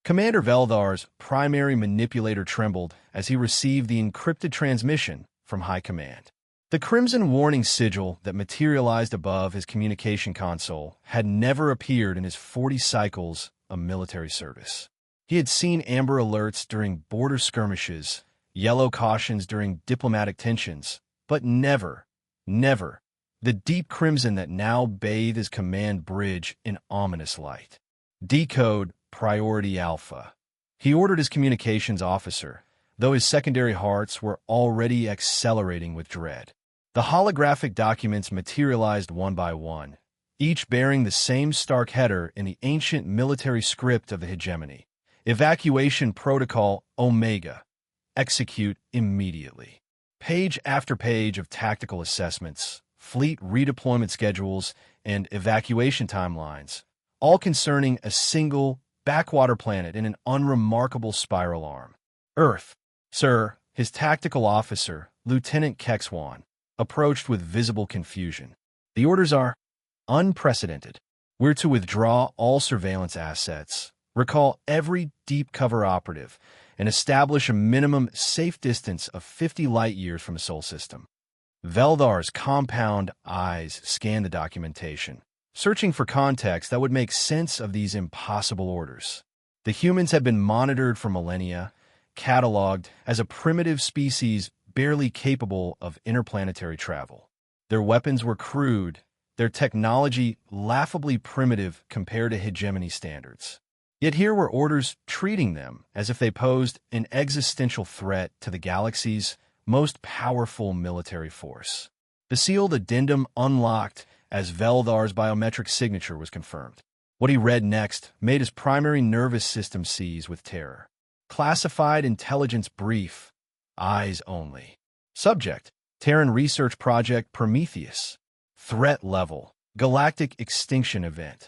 Commander Veldhar's primary manipulator trembled as he received the encrypted transmission from High Command. The crimson warning sigil that materialized above his communication console had never appeared in his 40 cycles of military service. He had seen amber alerts during border skirmishes, yellow cautions during diplomatic tensions, but never, the deep crimson that now bathed his command bridge in ominous light. Decode Priority Alpha. He ordered his communications officer, though his secondary hearts were already accelerating with dread. The holographic documents materialized one by one, each bearing the same stark header in the ancient military script of the hegemony. Evacuation Protocol Omega. Execute immediately. Page after page of tactical assessments, fleet redeployment schedules, and evacuation timelines, all concerning a single backwater planet in an unremarkable spiral arm. Earth. Sir, his tactical officer, Lieutenant Kexwan, approached with visible confusion. The orders are unprecedented. We're to withdraw all surveillance assets, recall every deep cover operative, and establish a minimum safe distance of 50 light-years from the Sol system. Veldhar's compound eyes scanned the documentation, searching for context that would make sense of these impossible orders. The humans had been monitored for millennia, cataloged as a primitive species barely capable of interplanetary travel. Their weapons were crude, their technology laughably primitive compared to hegemony standards. Yet here were orders treating them as if they posed an existential threat to the galaxy's most powerful military force. The sealed addendum unlocked as Veldhar's biometric signature was confirmed. What he read next made his primary nervous system seize with terror. Classified intelligence brief. Eyes only. Subject: Terran Research Project Prometheus. Threat level: Galactic extinction event.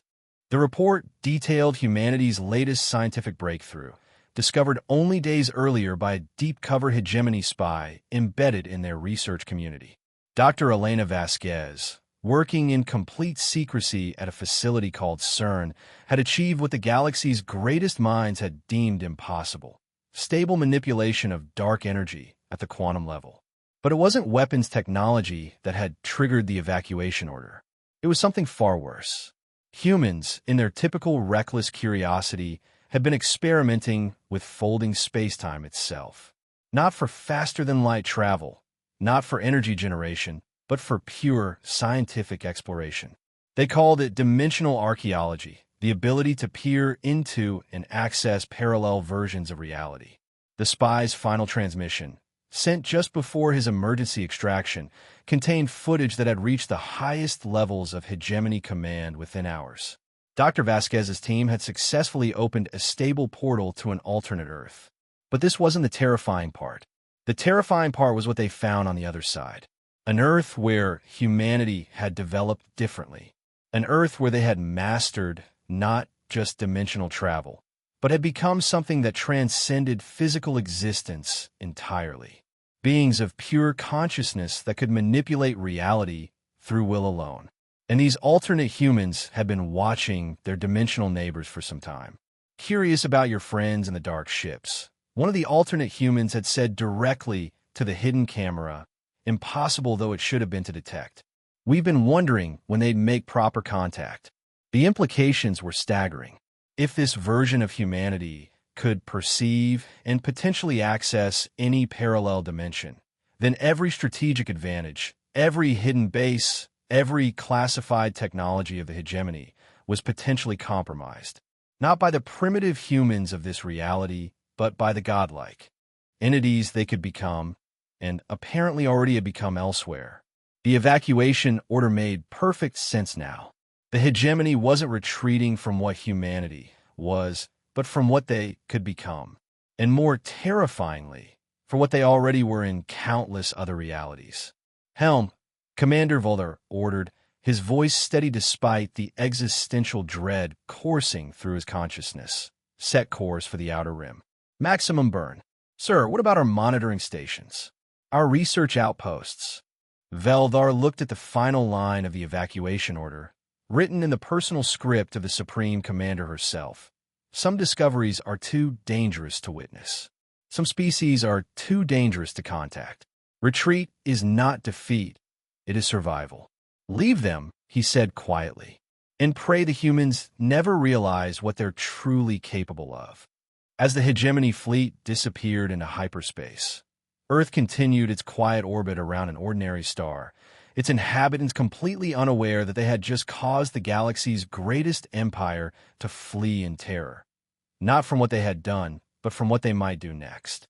The report detailed humanity's latest scientific breakthrough, discovered only days earlier by a deep-cover hegemony spy embedded in their research community. Dr. Elena Vasquez, working in complete secrecy at a facility called CERN, had achieved what the galaxy's greatest minds had deemed impossible: stable manipulation of dark energy at the quantum level. But it wasn't weapons technology that had triggered the evacuation order. It was something far worse. Humans, in their typical reckless curiosity, had been experimenting with folding space-time itself. Not for faster-than-light travel, not for energy generation, but for pure scientific exploration. They called it dimensional archaeology, the ability to peer into and access parallel versions of reality. The spy's final transmission, sent just before his emergency extraction, contained footage that had reached the highest levels of hegemony command within hours. Dr. Vasquez's team had successfully opened a stable portal to an alternate Earth. But this wasn't the terrifying part. The terrifying part was what they found on the other side. An Earth where humanity had developed differently. An Earth where they had mastered not just dimensional travel, but had become something that transcended physical existence entirely. Beings of pure consciousness that could manipulate reality through will alone. And these alternate humans had been watching their dimensional neighbors for some time. Curious about your friends in the dark ships, one of the alternate humans had said directly to the hidden camera, impossible though it should have been to detect. We've been wondering when they'd make proper contact. The implications were staggering. If this version of humanity could perceive and potentially access any parallel dimension, then every strategic advantage, every hidden base, every classified technology of the hegemony was potentially compromised, not by the primitive humans of this reality, but by the godlike entities they could become, and apparently already had become elsewhere. The evacuation order made perfect sense now. The hegemony wasn't retreating from what humanity was, but from what they could become, and more terrifyingly, for what they already were in countless other realities. Helm, Commander Voller ordered, his voice steady despite the existential dread coursing through his consciousness. Set course for the outer rim. Maximum burn. Sir, what about our monitoring stations? Our research outposts? Veldhar looked at the final line of the evacuation order, written in the personal script of the Supreme Commander herself. Some discoveries are too dangerous to witness. Some species are too dangerous to contact. Retreat is not defeat, it is survival. Leave them, he said quietly, and pray the humans never realize what they're truly capable of. As the hegemony fleet disappeared into hyperspace, Earth continued its quiet orbit around an ordinary star, its inhabitants completely unaware that they had just caused the galaxy's greatest empire to flee in terror, not from what they had done, but from what they might do next.